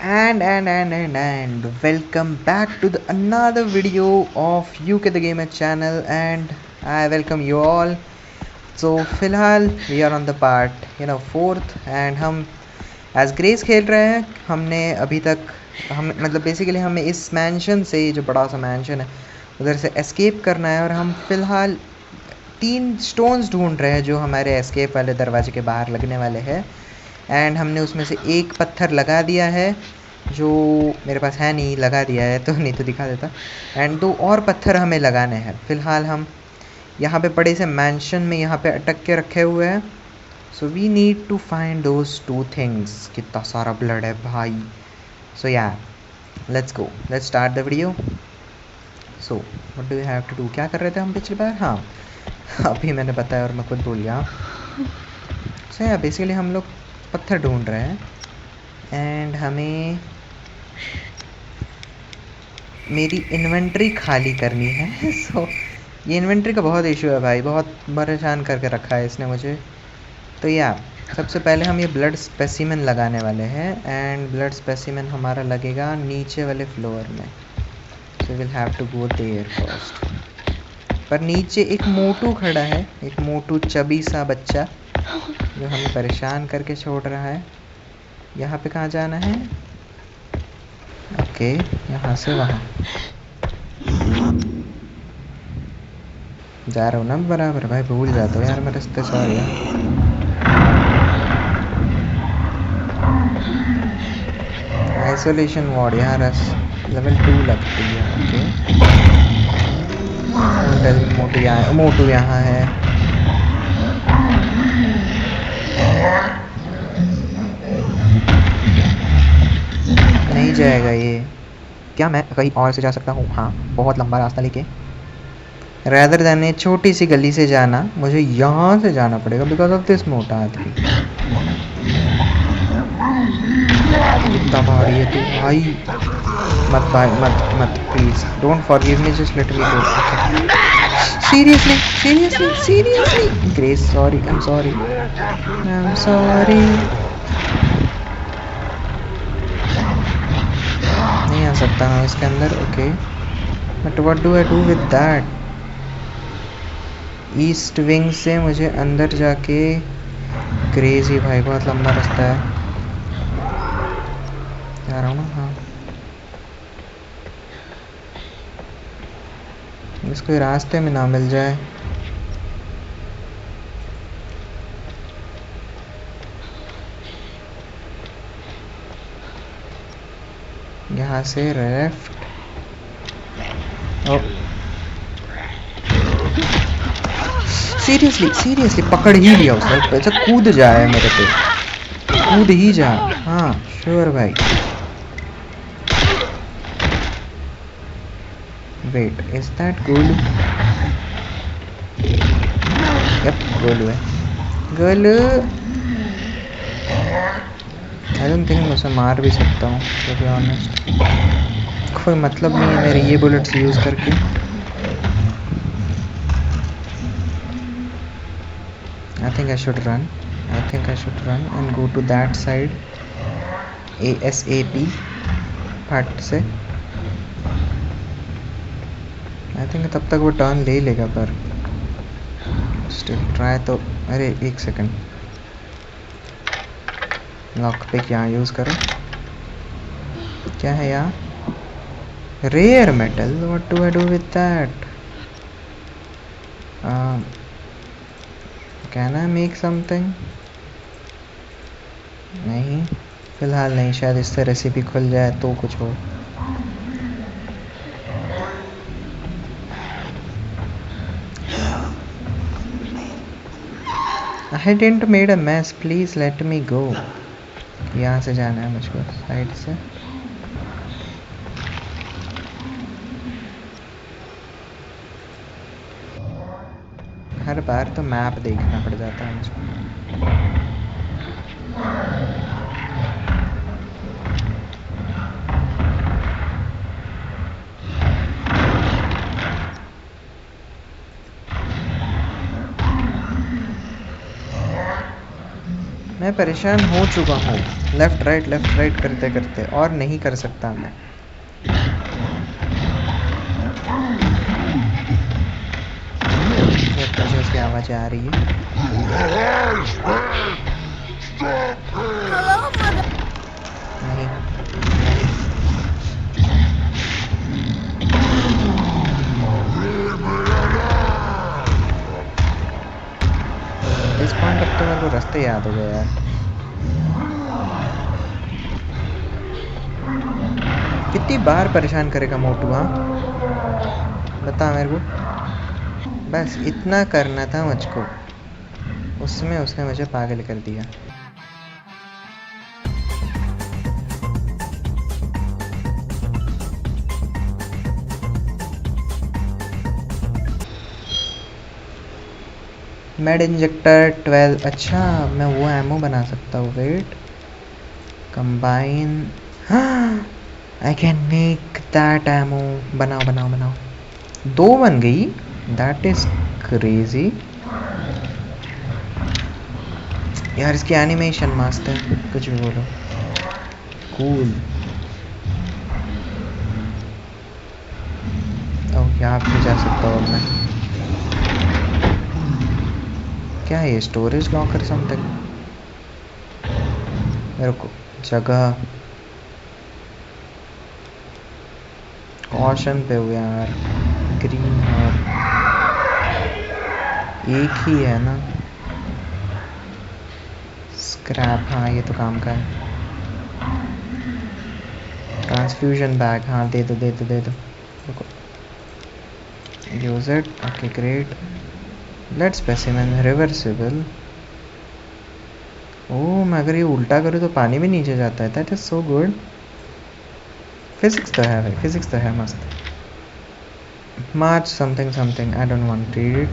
And welcome back to the another video of UK the Gamer channel, and I welcome you all. So फिलहाल we are on the part fourth, and हम as grace खेल रहे हैं. हमने अभी तक हम मतलब बेसिकली हमें इस मैंशन से, जो बड़ा सा मैंशन है, उधर से एस्केप करना है. और हम फिलहाल 3 स्टोन्स ढूंढ रहे हैं जो हमारे एस्केप वाले दरवाजे के बाहर लगने वाले हैं. एंड हमने उसमें से एक पत्थर लगा दिया है, जो मेरे पास है नहीं. लगा दिया है तो नहीं तो दिखा देता. एंड 2 और पत्थर हमें लगाने हैं. फ़िलहाल हम यहाँ पे बड़े से मैंशन में यहाँ पे अटक के रखे हुए हैं. So we need to find those 2 things. कितना सारा ब्लड है भाई. So ya let's go, let's start the video. So what do we have to do. क्या कर रहे थे हम पिछली बार? हाँ, अभी मैंने बताया और मैं खुद भूल गया. सो या बेसिकली हम लोग पत्थर ढूंढ रहे हैं. एंड हमें मेरी इन्वेंट्री खाली करनी है. सो ये इन्वेंट्री का बहुत इशू है भाई, बहुत परेशान करके रखा है इसने मुझे. तो या सबसे पहले हम ये ब्लड स्पेसिमेन लगाने वाले हैं. एंड ब्लड स्पेसिमेन हमारा लगेगा नीचे वाले फ्लोर में. So will have to go there first. पर नीचे एक मोटू खड़ा है, एक मोटू चबी सा बच्चा जो हमें परेशान करके छोड़ रहा है. यहाँ पे कहाँ जाना है? ओके, यहाँ से वहाँ जा रहा हूँ ना बराबर. भाई भूल जाता हूँ यार मैं रास्ते. सॉरी यार. आइसोलेशन वार्ड यहाँ लेवल 2 लगती है. ओके, मोटू यहाँ है. नहीं जाएगा ये. क्या मैं कहीं और से जा सकता हूँ? हाँ, बहुत लंबा रास्ता लेके. रैदर देन छोटी सी गली से जाना, मुझे यहाँ से जाना पड़ेगा बिकॉज ऑफ दिस मोटा आदमी. कितना भारी है तू भाई. मत भाई, मत please don't forgive me, just let me go. Seriously grace, sorry. I am sorry. नहीं आ सकता मैं इसके अंदर. Okay, but what do I do with that? East wing से मुझे अंदर जाके क्रेजी भाई, बहुत लंबा रास्ता है. जा रहा हूँ ना. हाँ, इसको रास्ते में ना मिल जाए. यहाँ से लेफ्ट. सीरियसली पकड़ ही लिया उसने. अच्छा, कूद जाए मेरे पे, कूद ही जा. हाँ श्योर भाई. Wait, is that Golu? Yep, Golu है. गोलू, आई डोंट थिंक मैं उसे मार भी सकता हूँ टू बी ऑनेस्ट. कोई मतलब नहीं है मेरे ये बुलेट्स यूज़ करके. I think I should run and go to that side ASAP फट से. आई थिंक तब तक वो टर्न ले लेगा, पर स्टिल ट्राई तो. अरे एक सेकंड, लॉक पिक यहाँ यूज़ करो. क्या है यहाँ? Rare metal. What do I do with that? Can I make something? नहीं, फिलहाल नहीं. शायद इससे रेसिपी खुल जाए तो कुछ हो. I didn't made a mess, please let me go. यहाँ से जाना है मुझको, साइड से. हर बार तो मैप देखना पड़ जाता है मुझको. मैं परेशान हो चुका हूँ लेफ्ट राइट करते करते, और नहीं कर सकता मैं। ये मुझे उसकी आवाज़ें आ रही है। नहीं, इस पॉइंट अब तो मेरे को रास्ते याद हो गए यार। कितनी बार परेशान करेगा मोटू? हाँ बता मेरे को, बस इतना करना था मुझको, उसमें उसने मुझे पागल कर दिया। Made injector 12। अच्छा, मैं वो एमओ बना सकता हूँ। Wait, combine, I can make that ammo. बनाओ बनाओ बनाओ। 2 बन गई, दैट इज क्रेजी यार। इसकी एनिमेशन मस्त है, कुछ भी बोलो, कूल। ओह, यहाँ पे जा सकता हूँ मैं। क्या है ये, स्टोरेज लॉकर समथिंग? मेरे को जगह ऑप्शन पे हुए यार, ग्रीन और एक ही है ना। स्क्रैप, हाँ ये तो काम का है। ट्रांसफ्यूजन बैग, हाँ दे दो दे दो दे दो। रुको, use it, okay great. Blood specimen reversible. Oh, मैं अगर ये उल्टा करूँ तो पानी भी नीचे जाता है, that is so good. Physics तो है भाई, फिजिक्स तो है मस्त। March something something, I don't want to read it.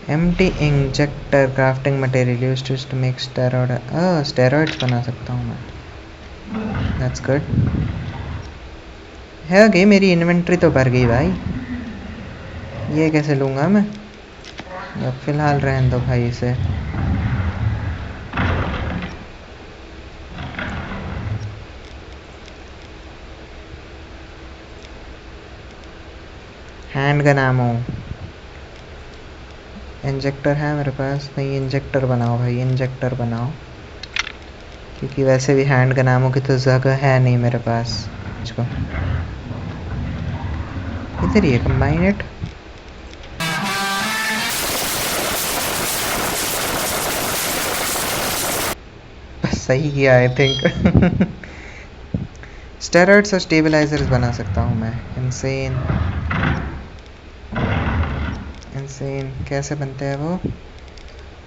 Empty injector crafting material used to make steroid. Steroids बना सकता हूँ मैं, दैट्स गुड। है ओके, मेरी इन्वेंट्री तो भर गई भाई। ये कैसे लूँगा मैं? अब फिलहाल रहने दो भाई इसे। हैंड गन एमो, इंजेक्टर है मेरे पास? नहीं, इंजेक्टर बनाओ भाई, इंजेक्टर बनाओ, क्योंकि वैसे भी हैंड गन एमो की तो जगह है नहीं मेरे पास। इसको इधर ही है, कंबाइन इट। सही किया आई थिंक। स्टेरॉइड्स और स्टेबलाइजर्स बना सकता हूँ मैं। इंसेन, इंसेन कैसे बनते हैं वो?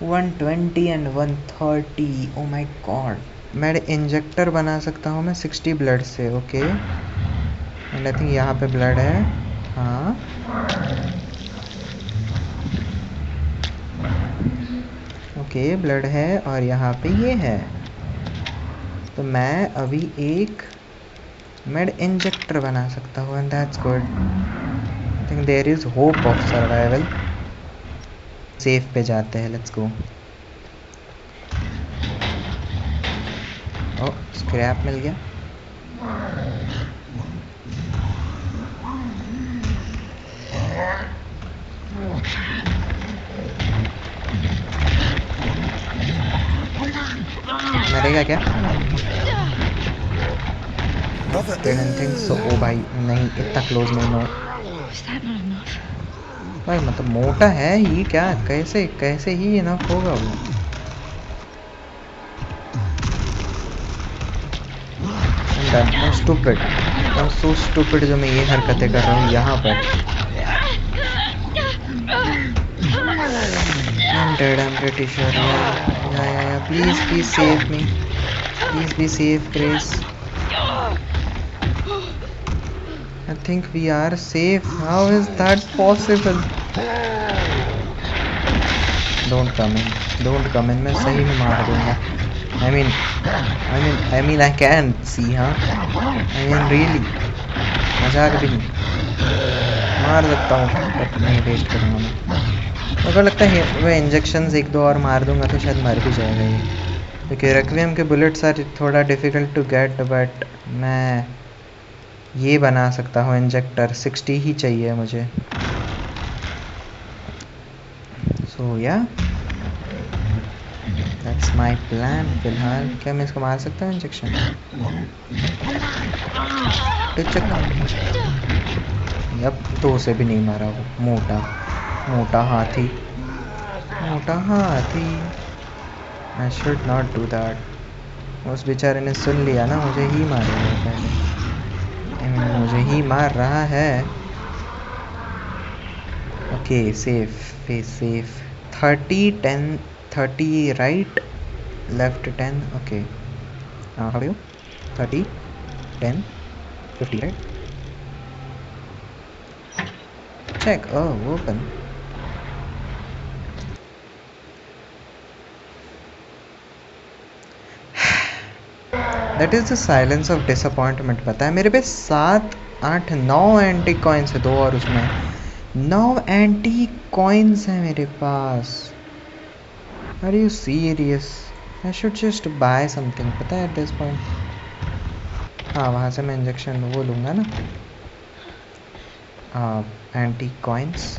120 एंड 130, ओ माय गॉड। मैं इंजेक्टर बना सकता हूँ मैं 60 ब्लड से, ओके। एंड आई थिंक यहाँ पे ब्लड है, हाँ। ओके, ब्लड है और यहाँ पे ये है। तो मैं अभी एक मेड इंजेक्टर बना सकता हूँ, and that's good. I think there is hope of survival. Safe पे जाते हैं, लेट्स गो। ओ, स्क्रैप मिल गया। मरेगा क्या? Didn't think so। ओ भाई नहीं, इतना क्लोज नहीं हो भाई, मतलब मोटा है ही क्या, कैसे कैसे ही इनफ होगा वो? I'm stupid, I'm so stupid जो मैं ये हरकतें कर रहा हूँ यहाँ पर। I'm dead, I'm pretty sure। Yeah, please save me, please be safe Grace। I think we are safe। How is that possible? Don't come in, मैं सही में मार दूंगा। I mean I can't see, हाँ। I mean really, मजाक भी नहीं। मार सकता हूँ बट नहीं वेस्ट करूँगा मैं। मेरे को लगता है वो इंजेक्शंस 1-2 और मार दूंगा तो शायद मर भी जाएगा ये। क्योंकि रेक्वियम के बुलेट्स आर थोड़ा डिफ़िकल्ट टू गेट, बट मैं ये बना सकता हूँ इंजेक्टर। 60 ही चाहिए मुझे। सो या दैट्स माय प्लान। फिलहाल क्या मैं इसको मार सकता हूँ इंजेक्शन? यप, 2 से भी नहीं मारा वो मोटा मोटा हाथी। मोटा हाथी। I should not do that. उस बेचारे ने सुन लिया ना, मुझे ही मारेगा पहले। मुझे ही मार रहा है। Okay, safe safe. 30 10 30 right, left 10। Okay, how do 30 10 50 right. Check. Oh, open. That is the silence of disappointment. पता है मेरे पे 7 8 9 एंटी कॉइन्स है, 2 और उसमें 9 एंटी कॉइन्स है मेरे पास। Are you serious? I should just buy something, पता है एट दिस पॉइंट। हाँ, वहाँ से मैं इंजेक्शन वो लूँगा ना। एंटी कॉइन्स,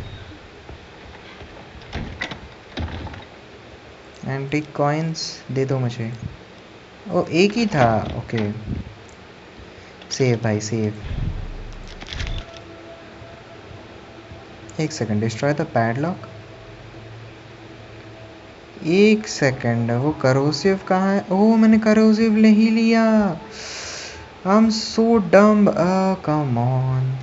एंटी कॉइन्स दे दो मुझे। ओ, एक ही था। ओके, सेव भाई सेव। एक सेकंड, डिस्ट्रॉय द पैडलॉक। एक सेकंड, वो करोसिव कहाँ है? ओह, मैंने करोसिव ले ही लिया। I am so dumb. Come on.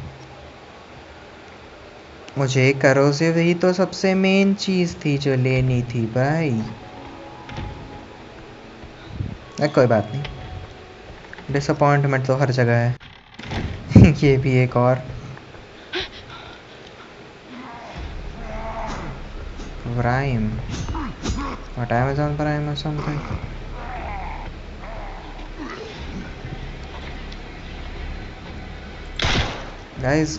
मुझे करोसिव ही तो सबसे मेन चीज़ थी जो लेनी थी भाई। कोई बात नहीं, डिसअपॉइंटमेंट तो हर जगह है। ये भी एक और Prime. What, Amazon Prime or something? Guys,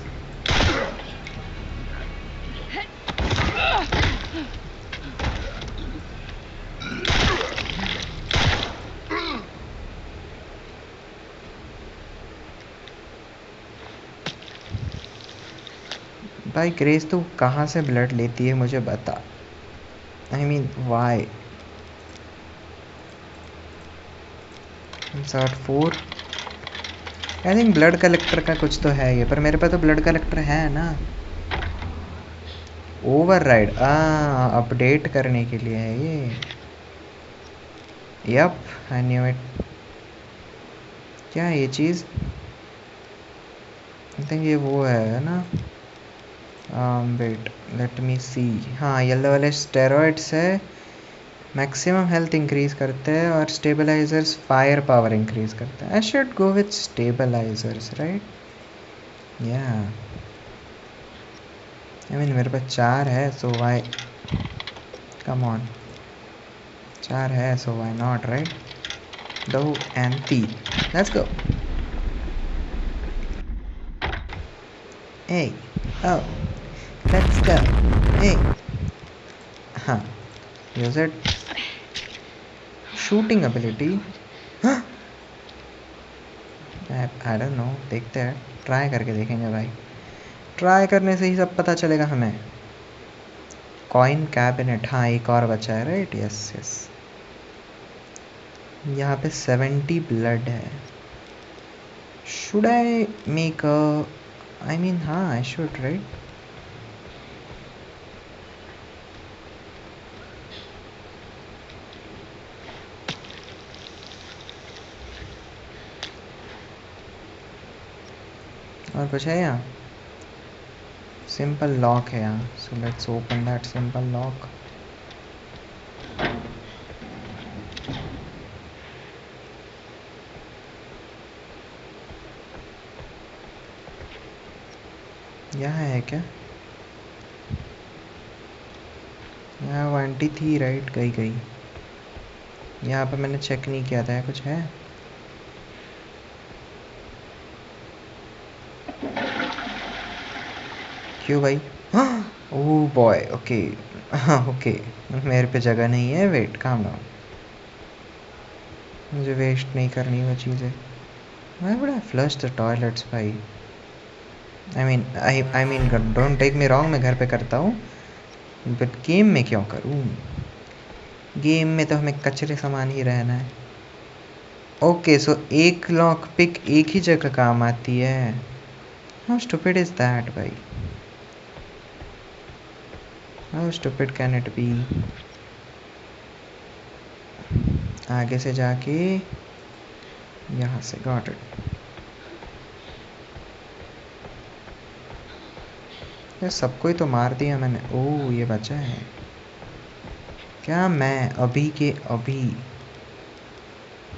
भाई ग्रेस तू कहाँ से ब्लड लेती है मुझे बता। I mean why. Insert 4। I think blood collector का कुछ तो है ये, पर मेरे पास तो ब्लड कलेक्टर है ना। ओवरराइड, अपडेट करने के लिए है ये। Yep, I knew it. क्या है ये चीज़? आई थिंक ये वो है ना। वेट, लेट मी सी। हाँ, येलो वाले स्टेरॉइड्स है। मैक्सिमम हेल्थ इंक्रीज करते हैं और स्टेबलाइजर्स फायर पावर इंक्रीज करते हैं। I should go with stabilisers right. या आई मीन मेरे पास 4 है, सो वाई, कम ऑन, 4 है so why not right. 2 and 3, let's go. Hey, oh, let's go. Hey, हाँ, use it. Shooting ability. I don't know, देखते हैं, try करके देखेंगे भाई। ट्राई करने से ही सब पता चलेगा हमें। कॉइन कैबिनेट, हाँ एक और बचा है राइट। यस यस, यहाँ पे 70 ब्लड है। Should I make a, I mean हाँ आई शुड राइट। और कुछ है यहाँ? सिंपल लॉक है यहाँ, so let's open that simple lock. यहाँ है क्या? यहाँ वो आंटी थी राइट, गई गई। यहाँ पे मैंने चेक नहीं किया था, कुछ है? क्यों भाई? Oh boy, okay. हाँ ओके, मेरे पे जगह नहीं है, वेट काम डाउन। मुझे वेस्ट नहीं करनी वो चीज़ें. Why would I flush the toilets भाई? I mean don't take me wrong, मैं घर पे करता हूँ, बट गेम में क्यों करूँ? गेम में तो हमें कचरे सामान ही रहना है. ओके सो एक लॉक पिक एक ही जगह काम आती है. हाउ स्टूपिड इज दैट भाई? How stupid can it be? आगे से जाके यहाँ से गॉट इट. यार सबको ही तो मार दिया मैंने. ओह ये बचा है क्या? मैं अभी के अभी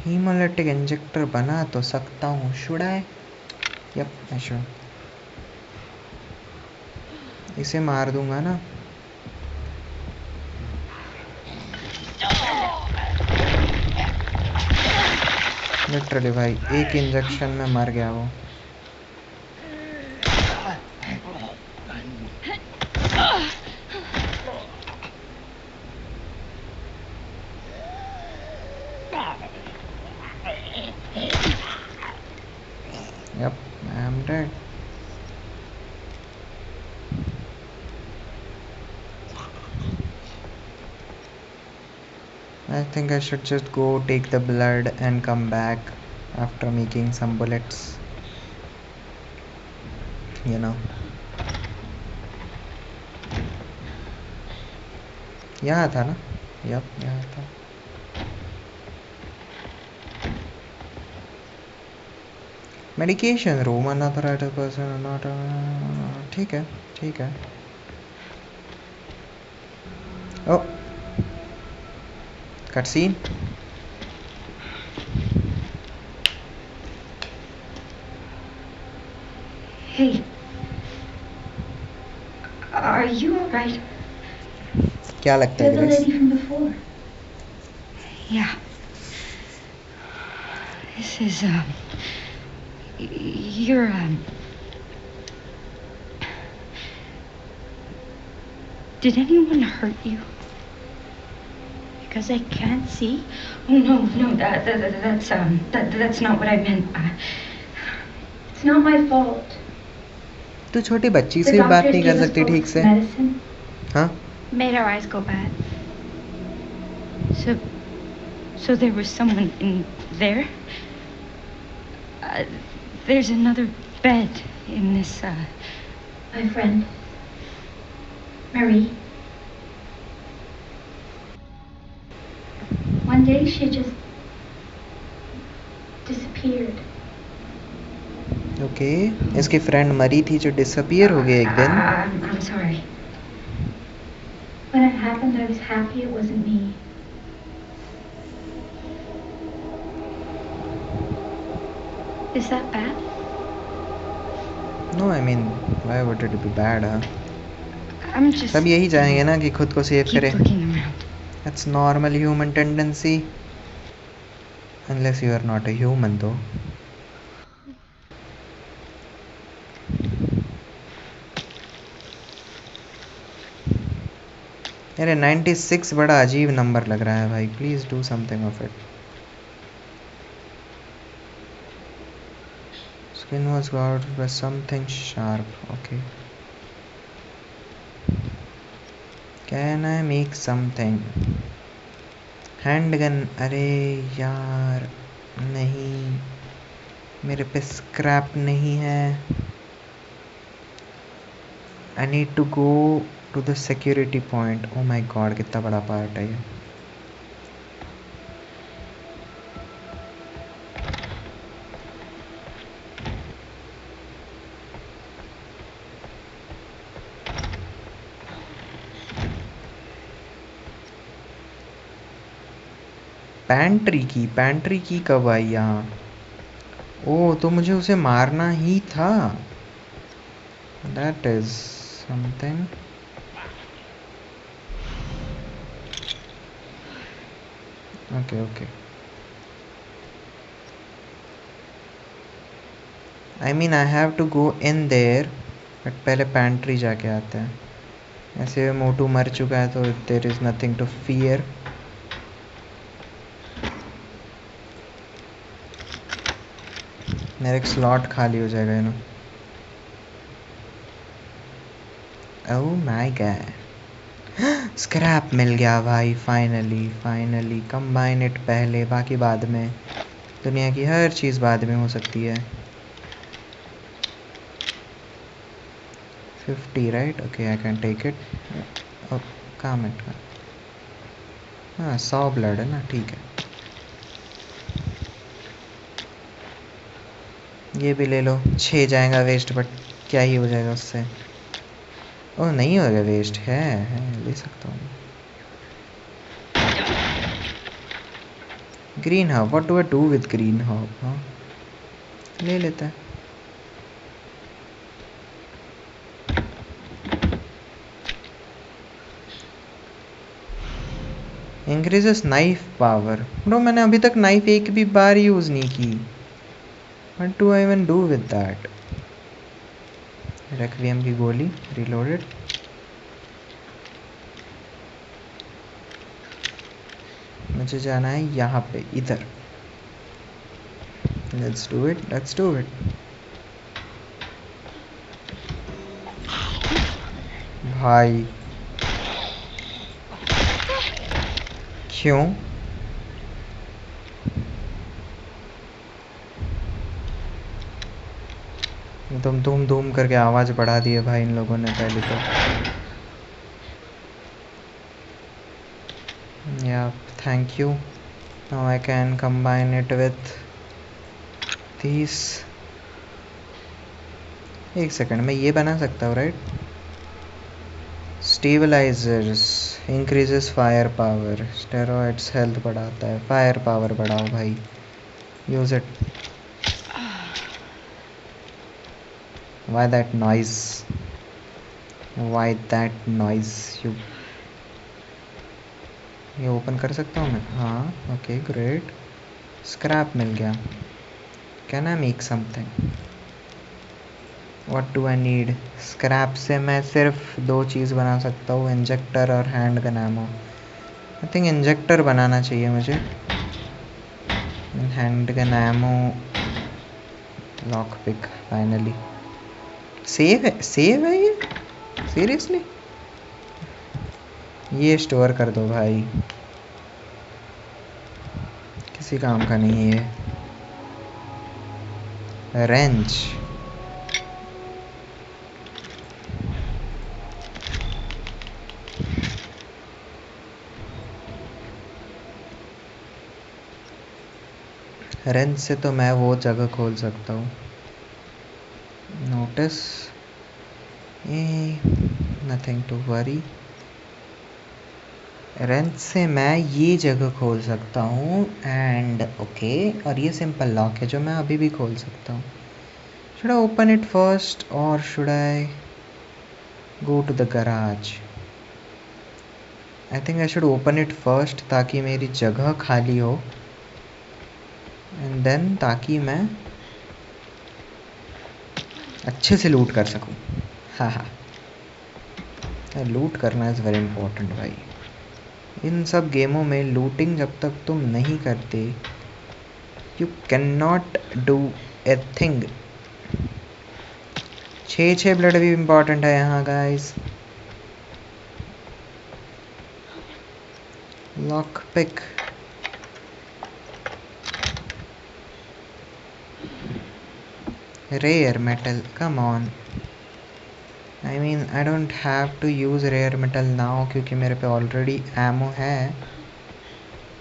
हीमोलिटिक इंजेक्टर बना तो सकता हूँ. Should I? Yep I should. इसे मार दूंगा ना. लिटरली भाई एक इंजेक्शन में मर गया वो. Yep, I am dead. I think I should just go take the blood and come back after making some bullets. You know. यहाँ था ना? Yep, यहाँ था. Medication room, unauthorized person, not. ठीक है, ठीक है. Oh, cutscene. Hey, are you alright? क्या लगता है You're the grace? lady from before. Yeah. This is you're Did anyone hurt you? Because I can't see. Oh no, that's not what I meant. It's not my fault. तू छोटी बच्ची से भी बात नहीं कर सकती ठीक से. हाँ? Made our eyes go bad. So there was someone in there. There's another bed in this. My friend, Marie. One day she just disappeared. Okay इसकी फ्रेंड मरी थी जो डिसअपियर हो गई एक दिन. I'm sorry. When it happened, I was happy it wasn't me. Is that bad? No, I mean, why would it be bad? I'm just. सब यही चाहेंगे ना कि खुद को सेव Keep करें. looking around. That's normal human tendency. Unless you are not a human though. अरे 96 बड़ा अजीब नंबर लग रहा है भाई. Please do something of it. Skin was covered by something sharp. Okay. Can I make something? Handgun. अरे यार नहीं, मेरे पे स्क्रैप नहीं है. I need to go to the security point. Oh my god कितना बड़ा पार्ट है ये. पैंट्री की कब आई यहाँ? ओ तो मुझे उसे मारना ही था. That is something. Okay okay. I mean I have to go in there, but पहले पैंट्री जाके आते हैं. ऐसे मोटू मर चुका है तो there is nothing to fear. मेरा एक स्लॉट खाली हो जाएगा ना। ओह माय गॉड, स्क्रैप मिल गया भाई। फाइनली फाइनली कंबाइन इट पहले, बाकी बाद में। दुनिया की हर चीज़ बाद में हो सकती है। 50 right, okay I can take it. Calm it, हाँ 100 ब्लड है ना, ठीक है। ये भी ले लो, 6 जाएगा वेस्ट, बट क्या ही हो जाएगा उससे। ओह नहीं होगा वेस्ट, है ले सकता हूँ। Green herb, what do I do with green herb? हाँ ले लेता है। Increases knife power. ब्रो मैंने अभी तक नाइफ एक भी बार यूज़ नहीं की। What do I even do with that? Requiem की गोली रिलोडेड। मुझे जाना है यहाँ पे, इधर। Let's do it, let's do it. भाई क्यों? तुम धूम धूम करके आवाज़ बढ़ा दी है भाई इन लोगों ने पहले तो। या thank you. Now I can combine it with this. एक सेकंड में ये बना सकता हूँ right? Stabilisers increases fire power, steroids health बढ़ाता है, फायर पावर बढ़ाओ भाई, use it. Why that noise, why that noise you? ये ओपन कर सकता हूँ मैं? हाँ ओके ग्रेट। स्क्रैप मिल गया। Can I make something? What do I need? Scrap से मैं सिर्फ 2 चीज़ बना सकता हूँ, इंजेक्टर और hand gun ammo. I think injector बनाना चाहिए मुझे। Hand gun ammo, lock pick. Finally save है, सेव है ये सीरियसली? ये स्टोर कर दो भाई, किसी काम का नहीं है ये। रेंच, रेंच से तो मैं वो जगह खोल सकता हूँ। Notice nothing to worry. Wrench से मैं ये जगह खोल सकता हूँ एंड ओके। और ये सिंपल लॉक है जो मैं अभी भी खोल सकता हूँ। Should I open it first और should I go to the garage? I think I should open it first ताकि मेरी जगह खाली हो, एंड देन ताकि मैं अच्छे से लूट कर सकूँ। हाँ हाँ, लूट करना इज़ वेरी इंपॉर्टेंट भाई। इन सब गेमों में लूटिंग जब तक तुम नहीं करते, you can not do a thing. 6 blood भी इम्पॉर्टेंट है यहाँ guys. Lock pick, rare metal, come on. I mean I don't have to use rare metal now क्योंकि मेरे पे ऑलरेडी एमो है,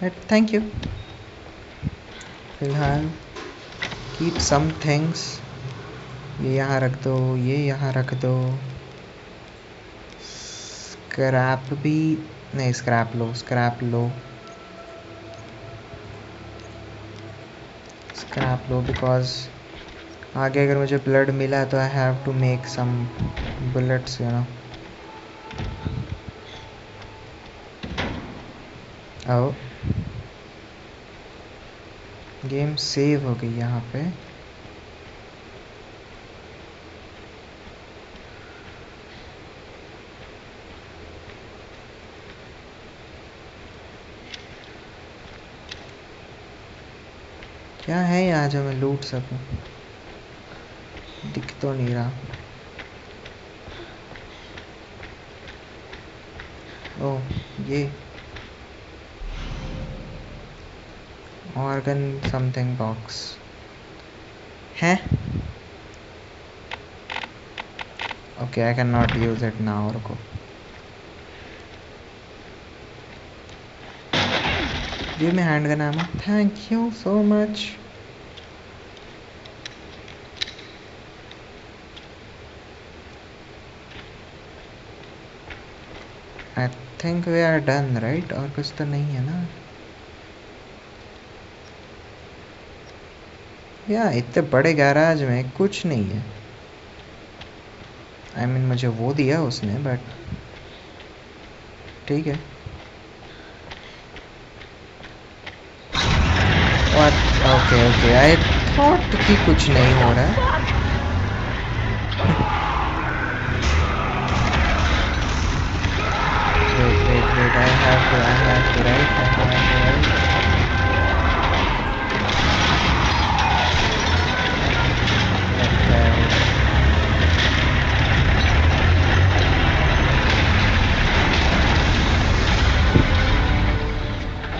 बट थैंक यू। फिलहाल कीप सम थिंग्स, ये यहाँ रख दो, ये यहाँ रख दो। स्क्रैप भी नहीं, स्क्रैप लो, स्क्रैप लो, स्क्रैप लो, बिकॉज आगे अगर मुझे ब्लड मिला तो I have to make some bullets you know. आओ, गेम सेव हो गई यहाँ पे। क्या है यहाँ जो मैं लूट सकूँ? दिख तो नहीं रहा। ओह ये ऑर्गन समथिंग बॉक्स है। Okay I can not use it now. रुको, give me handgun ammo, thank you so much. I think we are done right, और कुछ तो नहीं है ना। या इतने बड़े गैराज में कुछ नहीं है। आई मीन मुझे वो दिया उसने, बट ठीक है। ओके ओके, आई थॉट कि कुछ नहीं हो रहा है। wait, I have to write, I have to write.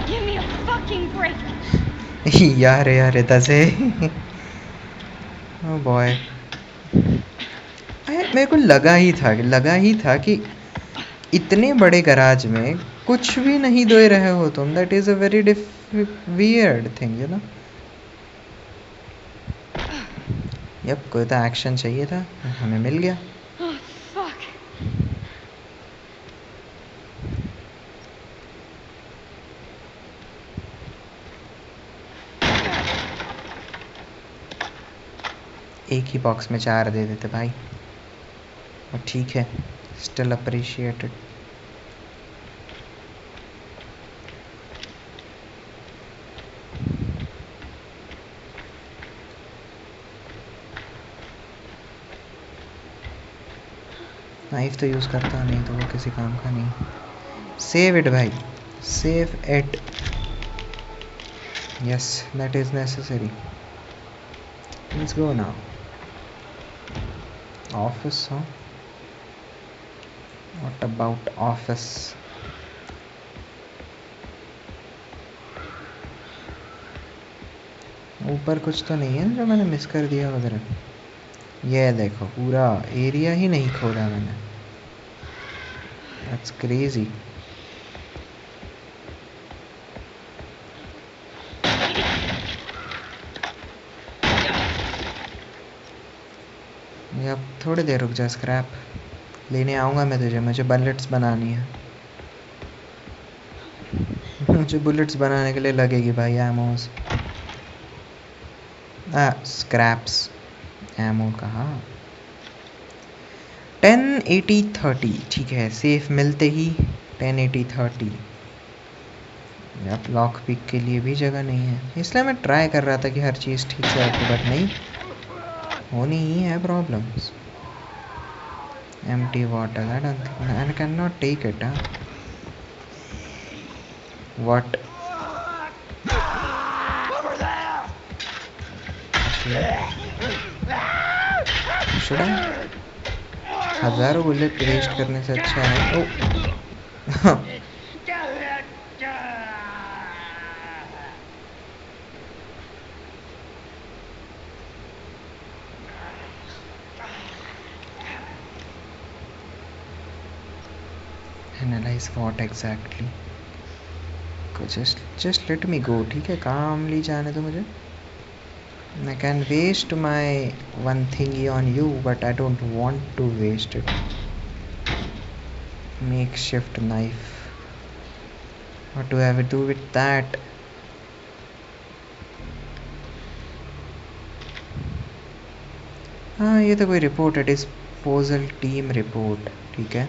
Give me a fucking break. यार यार तसे ओ बॉय, मेरे को लगा ही था कि इतने बड़े गैराज में कुछ भी नहीं दे रहे हो तुम। That is a very weird thing you know. Yep, कोई तो एक्शन चाहिए था, हमें मिल गया। Oh, fuck. एक ही बॉक्स में 4 दे देते भाई, और ठीक है, स्टिल अप्रिशिएटेड। नाइफ तो यूज़ करता नहीं, तो वो किसी काम का नहीं। सेव इट भाई, save it. Yes that is necessary. Let's go now. Office, हाँ, व्हाट अबाउट ऑफिस? ऊपर कुछ तो नहीं है जो मैंने मिस कर दिया वगैरह? ये देखो, पूरा एरिया ही नहीं खोला मैंने। That's crazy. अब थोड़ी देर रुक जा, स्क्रैप लेने आऊँगा मैं तुझे। मुझे बुलेट्स बनानी है। मुझे बुलेट्स बनाने के लिए लगेगी भाई एमोस। स्क्रैप्स, एमो कहाँ? 1080-30 ठीक है, सेफ मिलते ही 1080-30। अब लॉक पिक के लिए भी जगह नहीं है, इसलिए मैं ट्राई कर रहा था कि हर चीज़ ठीक से रखूँ, बट नहीं, होनी ही है problems. empty water, I don't think I cannot take it, huh? What? Over there. Should I? हजारों बुलेट वेस्ट करने से अच्छा है। Oh analyze what exactly? just let me go, ठीक है, कामली जाने दो मुझे। I can waste my one thingy on you, but I don't want to waste it. Makeshift knife, what do I have to do with that? हाँ, ये तो कोई report है, डिस्पोजल टीम रिपोर्ट, ठीक है।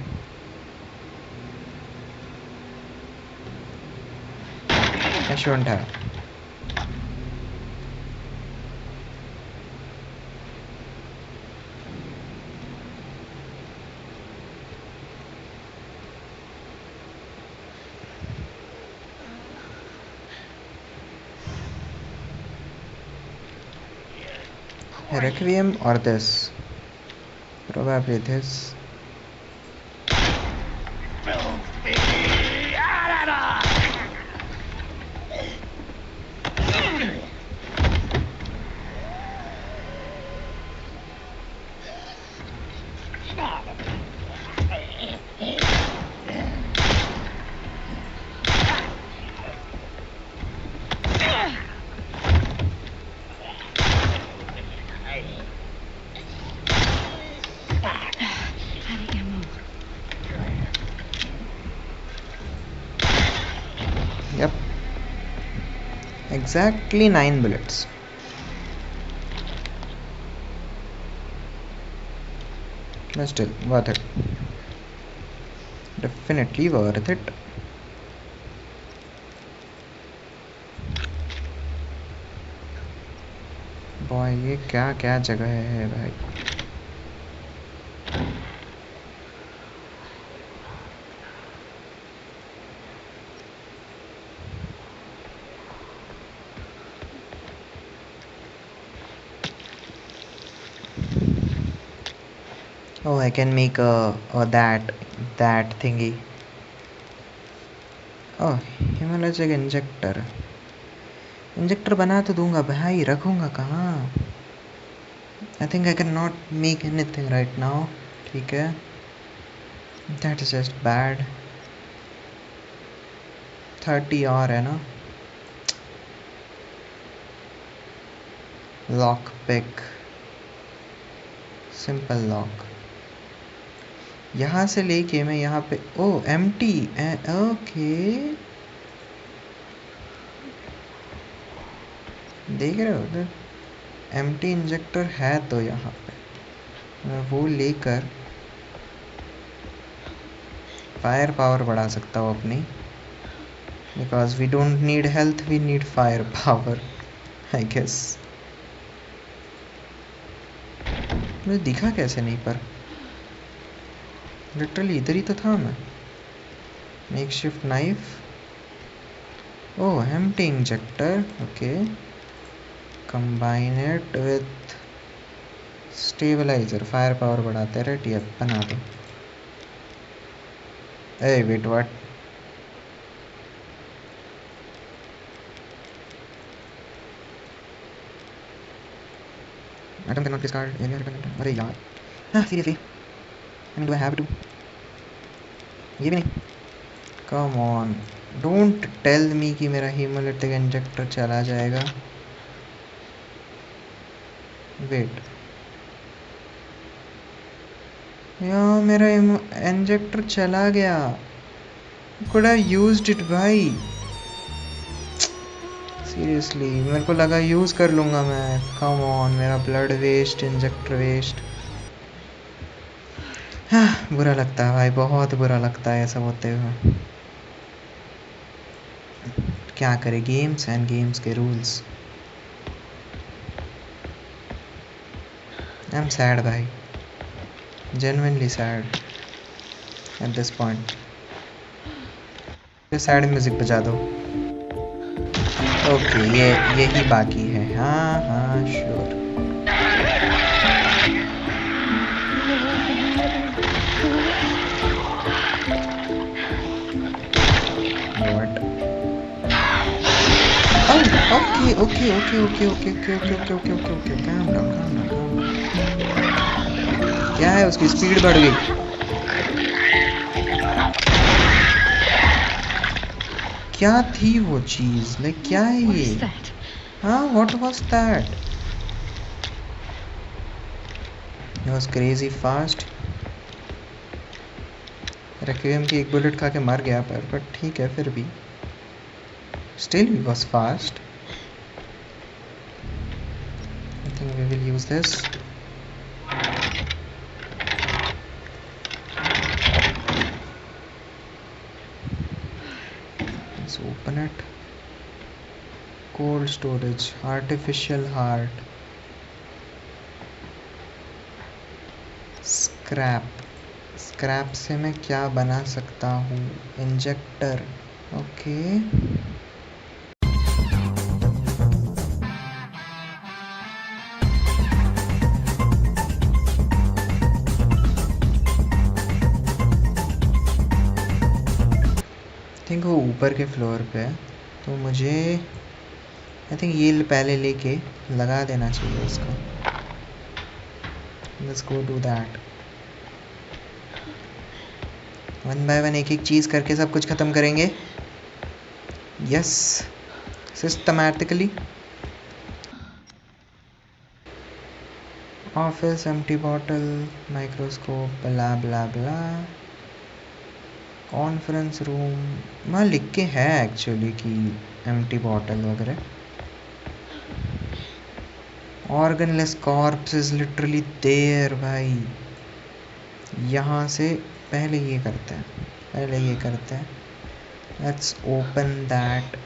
I shouldn't have. Requiem or this? Probably this. Yep. Exactly 9 bullets. But still, worth it. Definitely worth it. Boy ये क्या क्या जगह है भाई. Oh, I can make that thingy. Oh, Himalaya injector बना तो दूंगा भाई, रखूंगा कहाँ? I think I cannot make anything right now. ठीक है. That is just bad. 30 और है ना. Lock pick, simple lock. यहाँ से लेके मैं यहाँ पे एम्प्टी. ओके, देख रहे हो उधर एम्प्टी इंजेक्टर है, तो यहाँ पे मैं वो लेकर फायर पावर बढ़ा सकता हूँ अपनी. Because we don't need health, we need fire power I guess. मुझे दिखा कैसे नहीं, पर लिटरली इधर ही तो था मैं. Makeshift knife. Empty injector. Okay, combine it with stabilizer. Fire power बढ़ाते हैं. राइट, ये बना दो. Uh wait, what? Item cannot discard area recommended. अरे यार, seriously, I mean, do I have to? ये भी नहीं. Come on, don't tell me कि मेरा hemolytic इंजेक्टर चला जाएगा. Wait, यार मेरा इंजेक्टर चला गया. Could have used it भाई. सीरियसली मेरे को लगा यूज़ कर लूँगा मैं. कम ऑन, मेरा ब्लड वेस्ट, इंजेक्टर वेस्ट. हाँ, बुरा लगता है भाई, बहुत बुरा लगता है ऐसा होते हुए. क्या करे, गेम्स एंड गेम्स के रूल्स. आई एम सैड भाई, genuinely sad at this point. Sad music बजा दो. ओके, यही बाकी है. हाँ sure. What? Okay. Calm down. क्या है, उसकी स्पीड बढ़ गई. क्या थी वो चीज? लाइक क्या है ये? हाँ, what was that? It was crazy fast. रेक्विएम की एक बुलेट खा के मर गया, पर बट ठीक है फिर भी. Still he was fast. I think we will use this. Let's open it. Cold storage, artificial heart, scrap से मैं क्या बना सकता हूँ? इंजेक्टर. ओके, ऊपर के फ्लोर पे है, तो मुझे आई थिंक ये पहले लेके लगा देना चाहिए उसको। Let's go do that. One by one एक एक चीज़ करके सब कुछ ख़त्म करेंगे। Yes, systematically. Office, empty bottle, microscope, bla bla bla. Conference room, वहाँ लिख के है एक्चुअली कि एम्प्टी बॉटल वगैरह। Organless corpse is literally there भाई। यहाँ से पहले ये करते हैं, लेट्स ओपन दैट।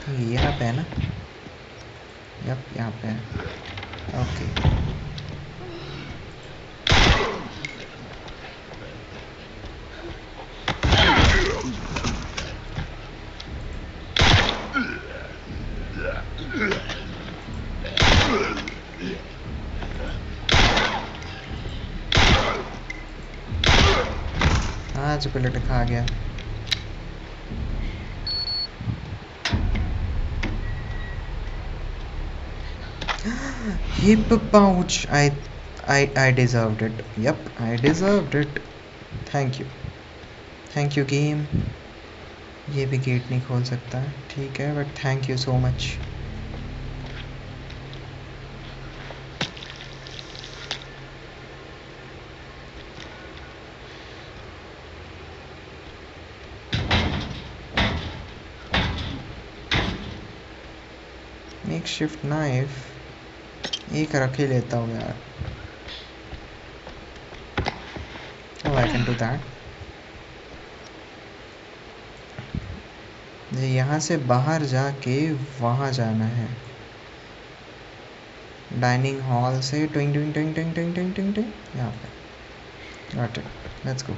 यहाँ पे है ना? यप, यहाँ पे है। ओके, आज पलट खा गया। Hip pouch. I deserved it. Yep, I deserved it. Thank you game. ये भी गेट नहीं खोल सकता, ठीक है, but thank you so much. Make shift knife एक रख ही लेता हूँ यार। Oh, I can do that. यहाँ से बाहर जाके वहाँ जाना है। डाइनिंग हॉल से ट्विंग ट्विंग ट्विंग ट्विंग ट्विंग ट्विंग ट्विंग ट्विंग यहाँ पे। Got it, let's go.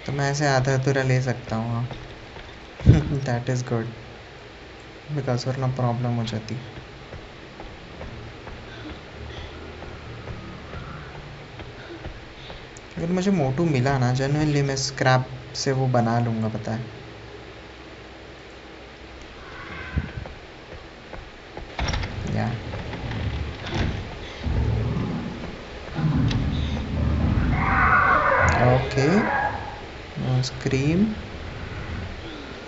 तो मैं ऐसे आधा अधूरा ले सकता हूँ। हाँ, दैट इज़ गुड, बिकॉज वरना प्रॉब्लम हो जाती। अगर मुझे मोटू मिला ना, जेन्युइनली मैं स्क्रैप से वो बना लूँगा, पता है। या ओके, स्क्रीम।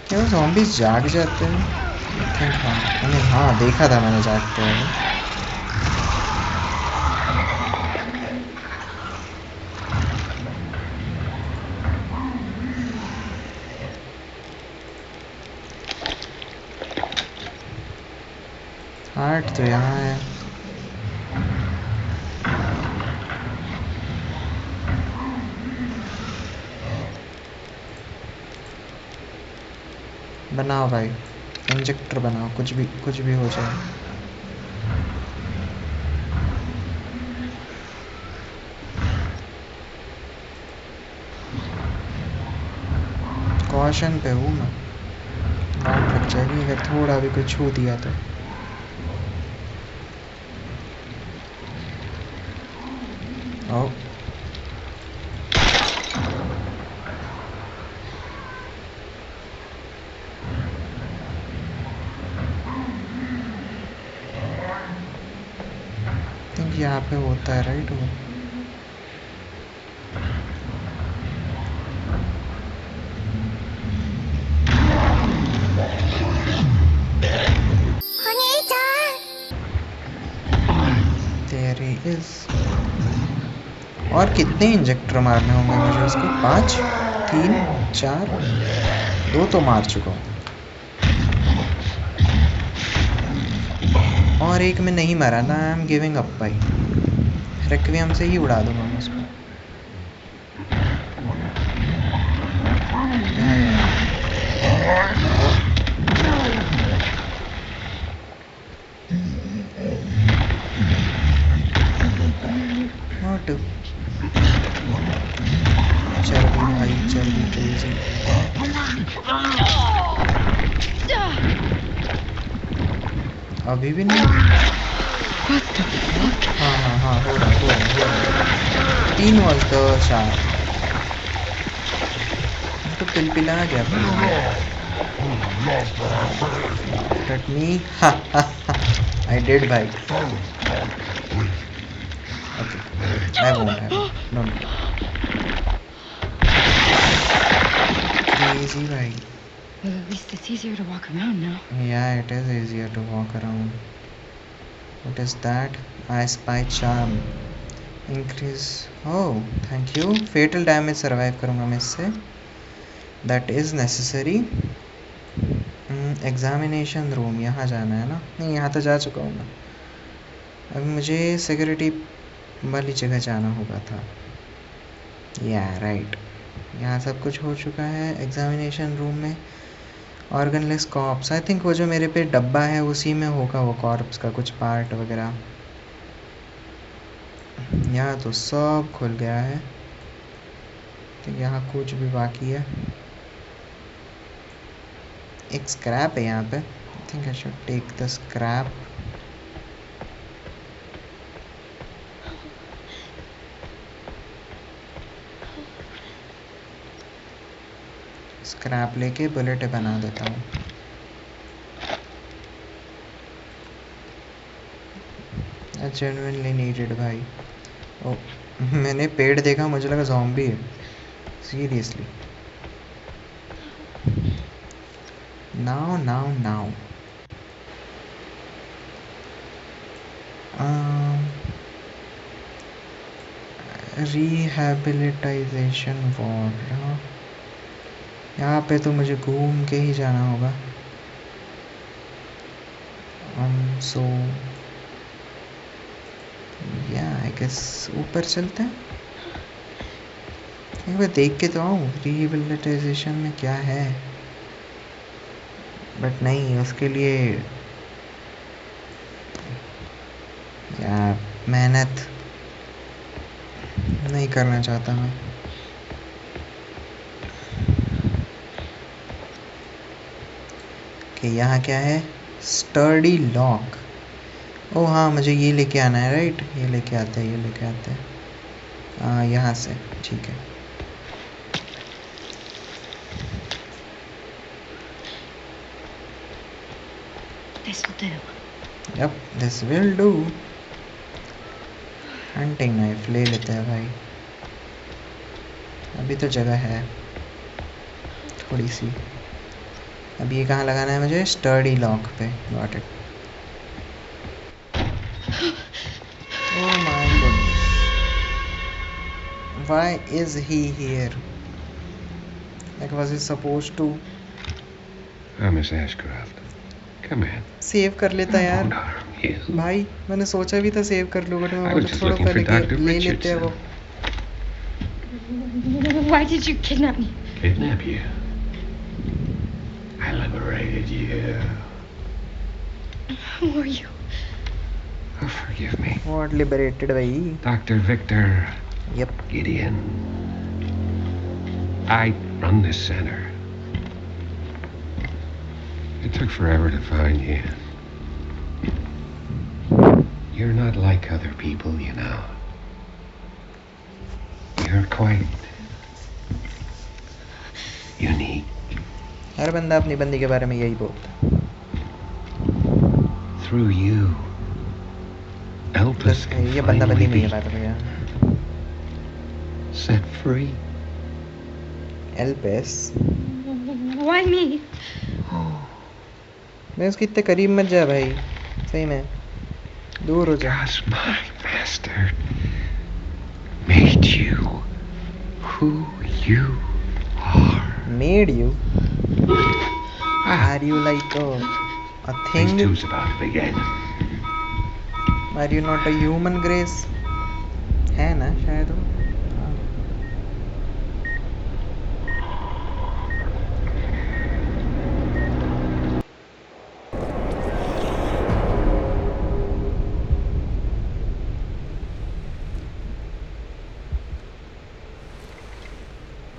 क्या वो ज़ॉम्बीज़ जाग जाते हैं? आई थिंक हाँ, हाँ देखा था मैंने जागते हुए। हार्ट तो यहाँ है। बनाओ भाई, इंजेक्टर बनाओ, कुछ भी हो जाए। कॉशन पे हूँ मैं, डांट लग जाएगी अगर थोड़ा भी कुछ छू दिया तो। ओ थिंक यहाँ पे होता है राइट वो। There he is। और कितने इंजेक्टर मारने होंगे मुझे उसको? 5, 3, 4, 2 तो मार चुका हूँ, और एक में नहीं मारा ना। आई एम गिविंग अप भाई, रिक्वियम से ही उड़ा दूंगा मैं उसको। मोटू चर्बी भाई, चर्बी क्रेजी। अभी भी नहीं। What the fuck? हाँ हाँ हाँ, हो रहा हो रहा हो रहा। 3 वॉज द शार्प। तो पिलपिला गया बट मी। आई डिड भाई। Okay, I won't don't crazy भाई। Well, at least it's easier to walk around now. Yeah, it is easier to walk around. What is that? I spy charm. Increase. Oh, thank you. Fatal damage survive करूँगा मैं इससे. That is necessary. Examination room, यहाँ जाना है ना? नहीं, यहाँ तो जा चुका हूँ मैं. अब मुझे सिक्योरिटी वाली जगह जाना होगा था. या राइट, यहाँ सब कुछ हो चुका है एग्जामिनेशन रूम में. ऑर्गनलेस कॉर्प्स, आई थिंक वो जो मेरे पे डब्बा है उसी में होगा वो कॉर्प्स का कुछ पार्ट वगैरह. यहाँ तो सब खुल गया है. तो यहाँ कुछ भी बाकी है. एक स्क्रैप है यहाँ पे. I think I should take the scrap. Scrap लेके बुलेट बना देता हूँ. जेन्युइनली नीडेड भाई. ओ, मैंने पेड़ देखा, मुझे लगा ज़ॉम्बी है. Seriously. Now now now. Rehabilitation ward. यहाँ पे तो मुझे घूम के ही जाना होगा. सो या आई गेस ऊपर चलते हैं. एक बार देख के तो आऊँ रिहैबिलिटाइजेशन में क्या है. बट नहीं, उसके लिए यार मेहनत नहीं करना चाहता मैं. कि यहाँ क्या है? Sturdy lock. ओ हाँ, मुझे ये लेके आना है. राइट, ये लेके आते हैं, ये लेके आते हैं. हाँ, यहाँ से ठीक है. This will do. Yep, this will do. Hunting knife ले लेते हैं भाई. अभी तो जगह है थोड़ी सी. अब ये कहाँ लगाना है मुझे? स्टर्डी लॉक पे. Got it. Oh my goodness, why is he here? Like was he supposed to? Miss Ashcroft, come in. Save कर लेता I यार. won't harm you. भाई मैंने सोचा भी था सेव कर लूँ, बट मैं I was just थोड़ा looking for पहले Dr. ले लेते हैं वो. Richardson. Why did you kidnap me? Kidnap you? I liberated you. Who are you? Oh, forgive me. What liberated भाई? Dr. Victor Yep. Gideon. I run this center. It took forever to find you. You're not like other people, you know. You're quite unique. हर बंदा अपनी बंदी के बारे में यही बोलता है. Through you, Elpis can ये बंदा बंदी finally नहीं है be बात भैया. set free. एल्पेस. Why me? मैं उसके इतने करीब मत जा भाई. सही में दूर हो जा. Because my master made you who you are. Made you? Ah, Are you like a phase thing? two's about to begin. Are you not a human, Grace? है ना शायद वो.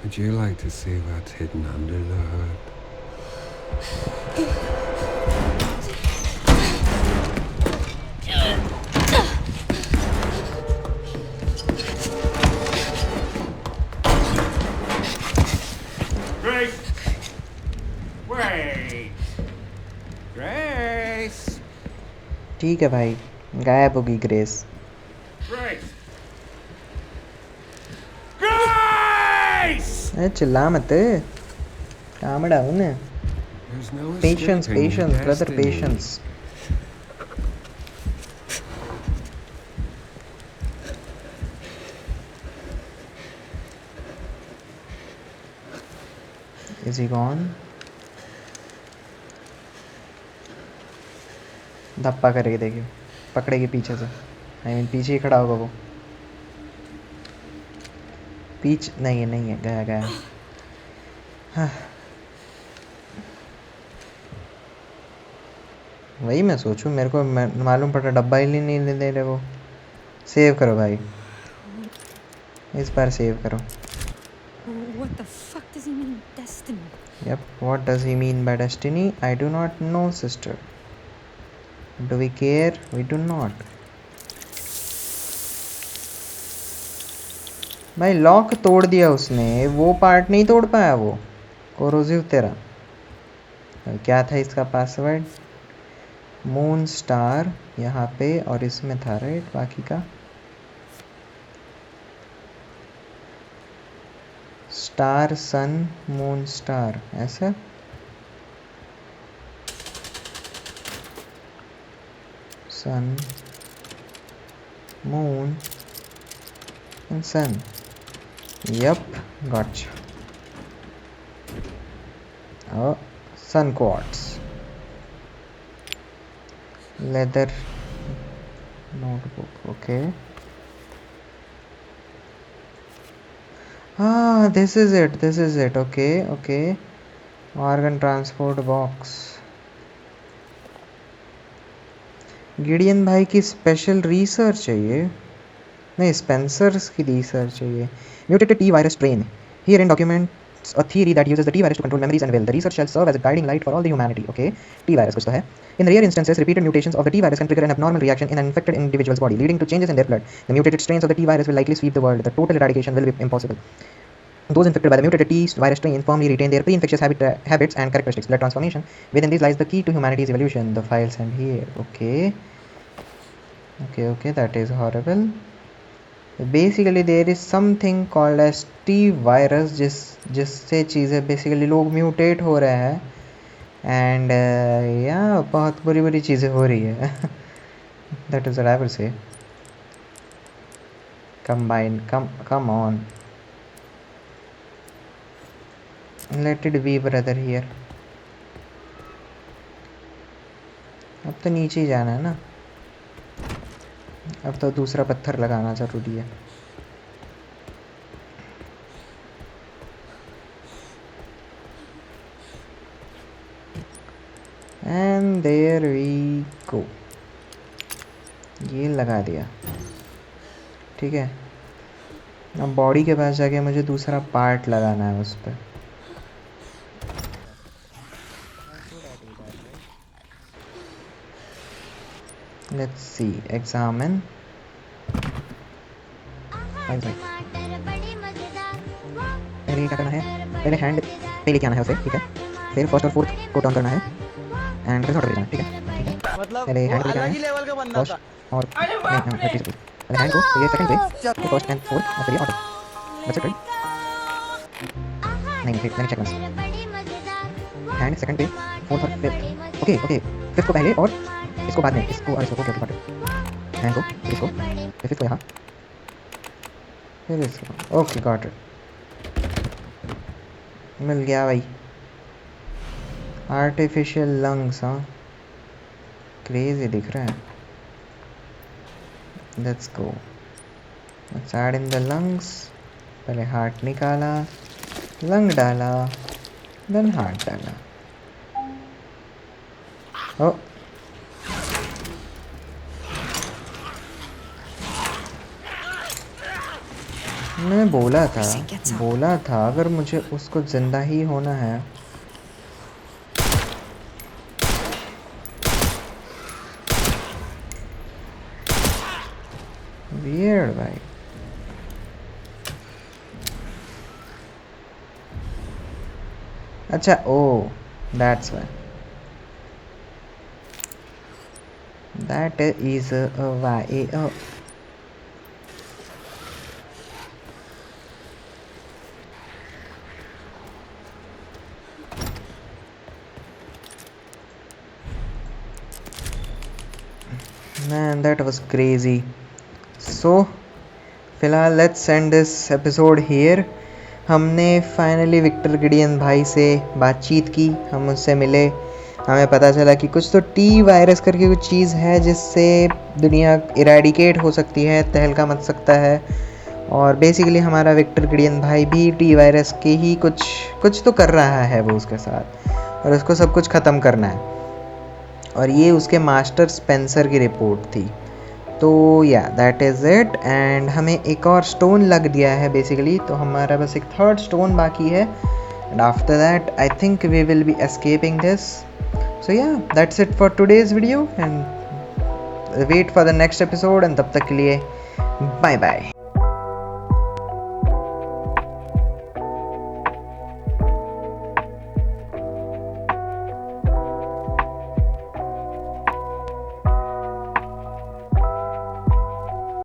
Would you like to see what's hidden under the hood? ठीक है भाई, गायब होगी grace. अरे चिल्ला मत, काम डाउन है। There's no patience escaping patience brother destiny. Patience. Is he gone? धप्पा करेगी, देखियो पकड़ेगी पीछे से। आई मीन पीछे ही खड़ा होगा वो। नहीं है, नहीं है, गया गया। हाँ। वही मैं सोचूं, मेरे को मालूम पड़ा डब्बा ही नहीं दे रहे वो। सेव करो भाई, इस बार सेव करो। What the fuck does he mean, destiny? Yep, what does he mean by destiny? I do not know, sister. Do we care? We do not. भाई लॉक तोड़ दिया उसने, वो पार्ट नहीं तोड़ पाया वो। कोरोजिव तेरा। क्या था इसका पासवर्ड? मून स्टार यहाँ पे, और इसमें था राइट बाकी का। स्टार सन मून स्टार, ऐसा। Sun moon and sun. Yep, gotcha. Oh, sun quartz, leather notebook. Okay. This is it. This is it. Okay, okay. Organ transport box. Gideon भाई की स्पेशल रिसर्च चाहिए। नहीं, स्पेंसर्स की research चाहिए। Mutated T virus strain. Herein documents a theory that uses the T virus to control memories and will. The research shall serve as a guiding light for all the humanity. Okay, T virus कुछ तो है। In rare instances, repeated mutations of the T virus can trigger an abnormal reaction in an infected individual's body, leading to changes in their blood. The mutated strains of the T virus will likely sweep the world. The total eradication will be impossible. Those infected by the mutated T virus strain firmly retain their pre-infectious habits and characteristics. Blood transformation. Within these lies the key to humanity's evolution. The files and here. Okay. Okay, that is horrible. Basically there is something called H T virus, जिससे चीज़ें basically लोग mutate हो रहे हैं। And या बहुत बुरी बुरी चीज़ें हो रही है। That is what I will say. Come on, let it be brother here. अब तो नीचे ही जाना है ना, अब तो दूसरा पत्थर लगाना ज़रूरी है। एंड देयर वी गो, ये लगा दिया। ठीक है, अब बॉडी के पास जाके मुझे दूसरा पार्ट लगाना है उस पर। Let's see, examine. पहले क्या करना है, पहले हैंड पे लेके आना है उसे, ठीक है। फिर फर्स्ट और फोर्थ को टर्न करना है एंड फिर ऑर्डर जाना है, ठीक है। मतलब पहले हैंड लेके आना है लेवल का बंदा फर्स्ट और पहले हैंड को, ये सेकंड पे, फिर फर्स्ट एंड फोर्थ और फिर ऑर्डर। That's it right? नहीं, फिर मैंने चेक करना। हैंड सेकंड पे, फोर्थ और फिफ्थ। ओके, फिफ्थ को पहले और इसको बाद में, इसको और इसको। ओके, हैंड को, इसको, फिर फिफ्थ को यहाँ, फिर इसको। ओके, गॉट इट, मिल गया भाई। आर्टिफिशियल लंग्स, हाँ क्रेजी दिख रहा है। Let's go, let's add in the lungs. पहले हार्ट निकाला, लंग डाला, देन हार्ट डाला। ओ मैं बोला था अगर मुझे उसको जिंदा ही होना है। वियर्ड भाई। अच्छा, ओ that's why, That is why. Man, that was crazy. So, फिलहाल let's end this episode here. हमने फाइनली विक्टर गिडियन भाई से बातचीत की, हम उससे मिले, हमें पता चला कि कुछ तो टी वायरस करके कुछ चीज़ है जिससे दुनिया इरेडिकेट हो सकती है, तहलका मच सकता है. और बेसिकली हमारा विक्टर गिडियन भाई भी टी वायरस के ही कुछ तो कर रहा है वो उसके साथ, और उसको सब कुछ ख़त्म करना है. और ये उसके मास्टर स्पेंसर की रिपोर्ट थी. तो या दैट इज़ इट. एंड हमें एक और स्टोन लग दिया है बेसिकली, तो हमारा बस एक थर्ड स्टोन बाकी है. And after that I think we will be escaping this. So yeah that's it for today's video, and wait for the next episode. And तब तक के लिए बाय बाय.